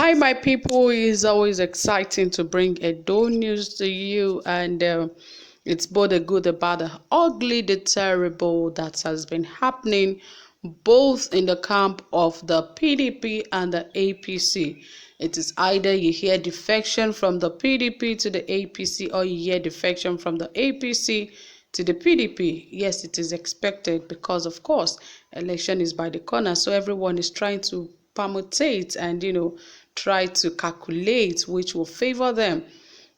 Hi, my people. It's always exciting to bring Edo news to you, and it's both the good, the bad, the ugly, the terrible that has been happening both in the camp of the PDP and the APC. It is either you hear defection from the PDP to the APC or you hear defection from the APC to the PDP. Yes, it is expected because, of course, election is by the corner, so everyone is trying to permutate and try to calculate which will favor them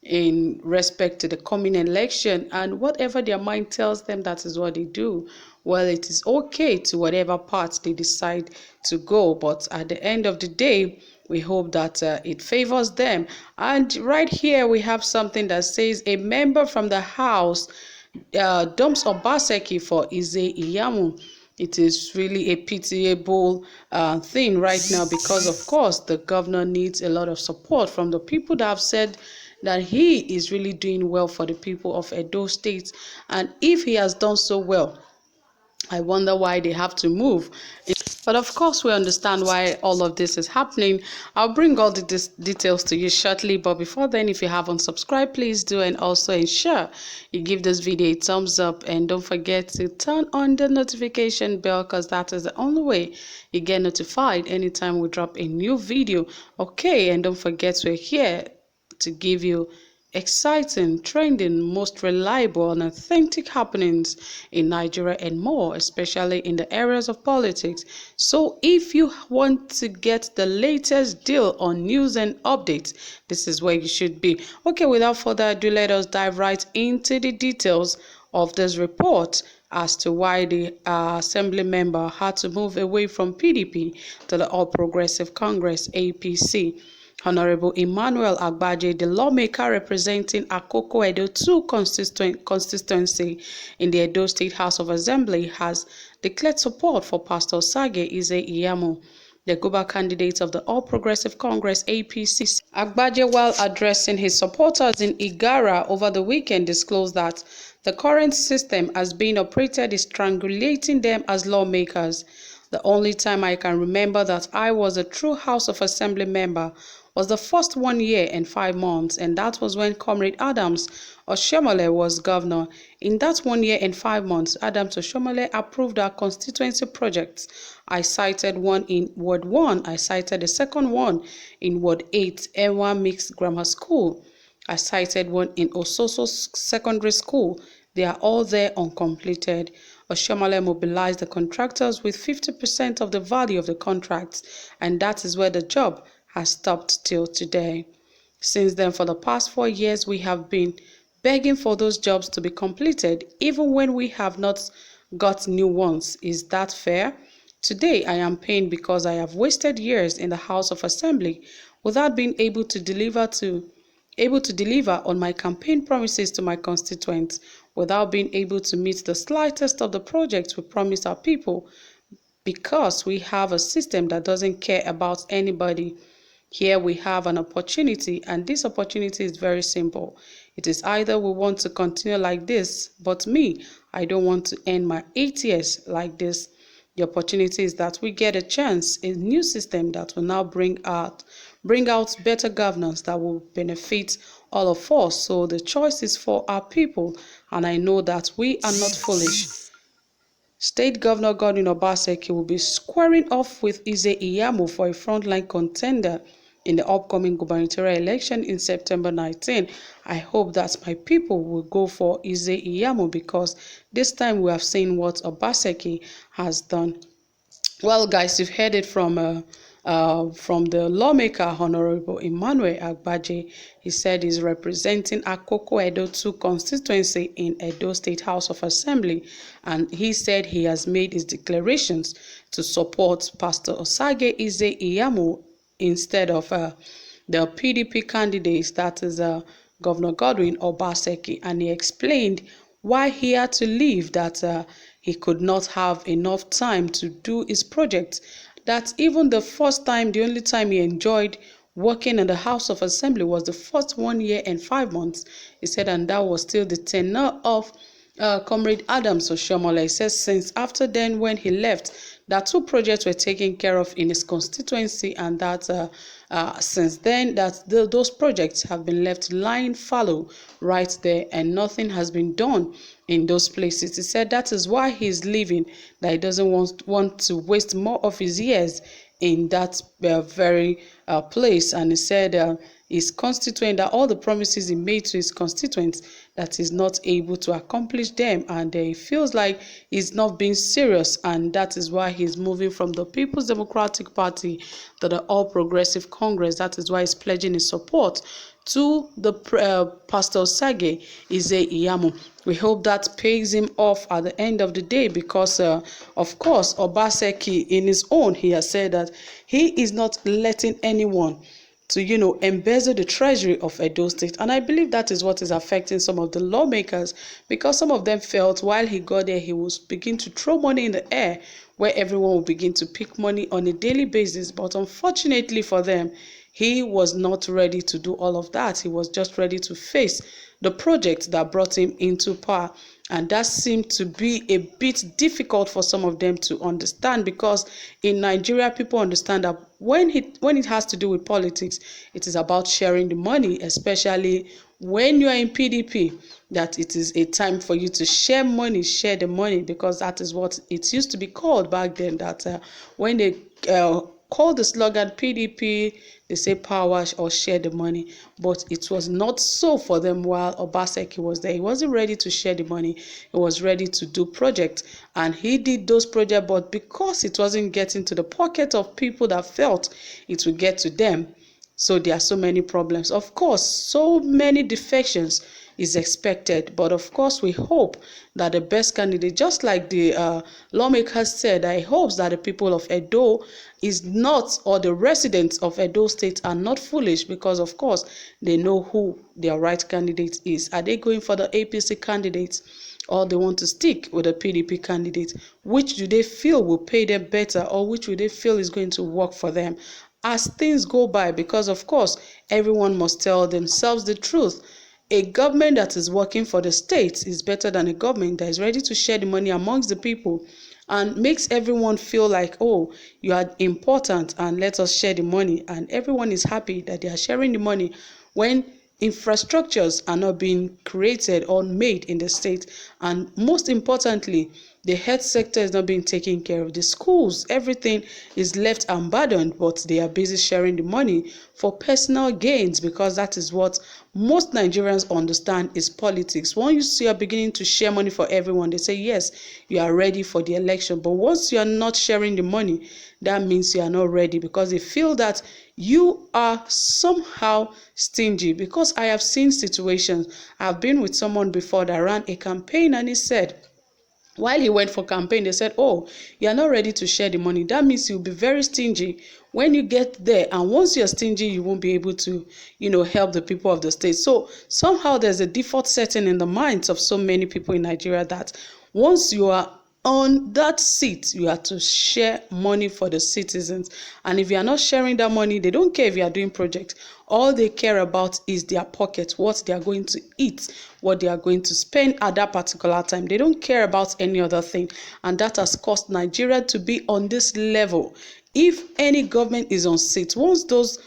in respect to the coming election, and whatever their mind tells them, that is what they do. Well, it is okay to whatever part they decide to go, but at the end of the day, we hope that it favors them. And right here we have something that says a member from the House dumps OBASEKI for Iyamu. It is really a pitiable thing right now because, of course, the governor needs a lot of support from the people that have said that he is really doing well for the people of Edo State. And if he has done so well, I wonder why they have to move. But of course, we understand why all of this is happening. I'll bring all the details to you shortly. But before then, if you haven't subscribed, please do, and also ensure you give this video a thumbs up. And don't forget to turn on the notification bell, because that is the only way you get notified anytime we drop a new video. Okay, and don't forget we're here to give you exciting, trending, most reliable and authentic happenings in Nigeria and more, especially in the areas of politics. So if you want to get the latest deal on news and updates, this is where you should be. Okay, without further ado, let us dive right into the details of this report as to why the assembly member had to move away from PDP to the All Progressive Congress, APC. Honorable Emmanuel Agbaje, the lawmaker representing Akoko Edo 2 constituency in the Edo State House of Assembly, has declared support for Pastor Sage Iyamu, the Guber candidate of the All Progressive Congress APC. Agbaje, while addressing his supporters in Igara over the weekend, disclosed that the current system as being operated is strangulating them as lawmakers. The only time I can remember that I was a true House of Assembly member was the first 1 year and 5 months, and that was when Comrade Adams Oshiomhole was governor. In that 1 year and 5 months, Adams Oshiomhole approved our constituency projects. I cited one in Ward 1, I cited the second one in Ward 8, Enwa Mixed Grammar School. I cited one in Ososo Secondary School. They are all there uncompleted. Oshiomhole mobilized the contractors with 50% of the value of the contracts, and that is where the job has stopped till today. Since then, for the past 4 years, we have been begging for those jobs to be completed, even when we have not got new ones. Is that fair? Today, I am pained because I have wasted years in the House of Assembly without being able to deliver on my campaign promises to my constituents, without being able to meet the slightest of the projects we promised our people, because we have a system that doesn't care about anybody. Here we have an opportunity, and this opportunity is very simple. It is either we want to continue like this, but me, I don't want to end my 8 years like this. The opportunity is that we get a chance, a new system that will now bring out better governance that will benefit all of us. So the choice is for our people, and I know that we are not foolish. State Governor Godwin Obaseki will be squaring off with Iyamu for a frontline contender in the upcoming gubernatorial election in September 19. I hope that my people will go for Iyamu, because this time we have seen what Obaseki has done. Well, guys, you've heard it from the lawmaker, Honorable Emmanuel Agbaje. He said he's representing Akoko Edo 2 constituency in Edo State House of Assembly, and he said he has made his declarations to support Pastor Osage Iyamu instead of the PDP candidates, that is Governor Godwin Obaseki, and he explained why he had to leave, that he could not have enough time to do his project, that even the only time he enjoyed working in the House of Assembly was the first 1 year and 5 months, he said, and that was still the tenure of Comrade Adams Oshomola, he says since after then when he left, that 2 projects were taken care of in his constituency, and that since then that those projects have been left lying fallow right there, and nothing has been done in those places. He said that is why he's leaving, that he doesn't want to waste more of his years in that very place. And he said his constituent, that all the promises he made to his constituents, that he's not able to accomplish them, and he feels like he's not being serious, and that is why he's moving from the People's Democratic Party to the All Progressive Congress. That is why he's pledging his support to the Pastor Sage Ize Iyamu. We hope that pays him off at the end of the day, because of course Obaseki in his own, he has said that he is not letting anyone to, embezzle the treasury of Edo State. And I believe that is what is affecting some of the lawmakers, because some of them felt while he got there, he was begin to throw money in the air, where everyone will begin to pick money on a daily basis. But unfortunately for them, he was not ready to do all of that. He was just ready to face the project that brought him into power. And that seemed to be a bit difficult for some of them to understand, because in Nigeria, people understand that when it has to do with politics, it is about sharing the money, especially when you are in PDP, that it is a time for you to share the money, because that is what it used to be called back then, that when they call the slogan PDP, they say power or share the money. But it was not so for them while Obaseki was there. He wasn't ready to share the money. He was ready to do projects, and he did those projects, but because it wasn't getting to the pocket of people that felt it would get to them, so there are so many problems. Of course, so many defections is expected, but of course we hope that the best candidate, just like the lawmaker said, I hope that the people of Edo is not, or the residents of Edo State are not foolish, because of course they know who their right candidate is. Are they going for the APC candidate, or they want to stick with the PDP candidate? Which do they feel will pay them better, or which do they feel is going to work for them as things go by? Because of course everyone must tell themselves the truth. A government that is working for the state is better than a government that is ready to share the money amongst the people and makes everyone feel like, oh, you are important and let us share the money. And everyone is happy that they are sharing the money when infrastructures are not being created or made in the state. And most importantly, the health sector is not being taken care of. The schools, everything is left abandoned, but they are busy sharing the money for personal gains, because that is what most Nigerians understand is politics. Once you are beginning to share money for everyone, they say, yes, you are ready for the election. But once you are not sharing the money, that means you are not ready, because they feel that you are somehow stingy. Because I have seen situations, I've been with someone before that ran a campaign, and he said, while he went for campaign, they said, oh, you are not ready to share the money. That means you'll be very stingy when you get there. And once you're stingy, you won't be able to, help the people of the state. So somehow there's a default setting in the minds of so many people in Nigeria that once you are on that seat, you have to share money for the citizens. And if you are not sharing that money, they don't care if you are doing projects. All they care about is their pocket, what they are going to eat, what they are going to spend at that particular time. They don't care about any other thing. And that has caused Nigeria to be on this level. If any government is on seat, once those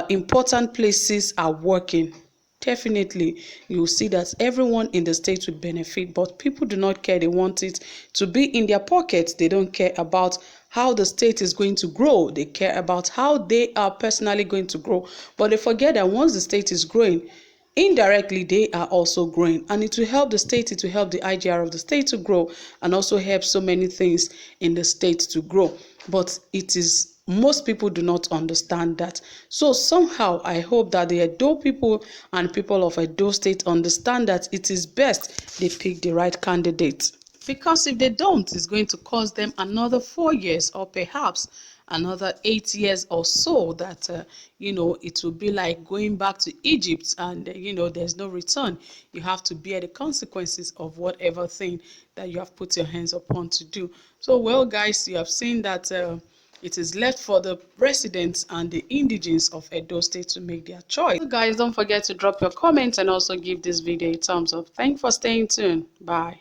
important places are working, definitely you will see that everyone in the state will benefit. But people do not care. They want it to be in their pockets. They don't care about how the state is going to grow. They care about how they are personally going to grow. But they forget that once the state is growing, indirectly they are also growing, and it will help the state, it will help the IGR of the state to grow, and also help so many things in the state to grow. But most people do not understand that. So somehow I hope that the Edo people and people of Edo State understand that it is best they pick the right candidate, because if they don't, it's going to cost them another 4 years, or perhaps another 8 years or so, that it will be like going back to Egypt, and there's no return. You have to bear the consequences of whatever thing that you have put your hands upon to do. So, well, guys, you have seen that it is left for the residents and the indigenes of Edo State to make their choice. So guys, don't forget to drop your comments and also give this video a thumbs up. Thanks for staying tuned. Bye.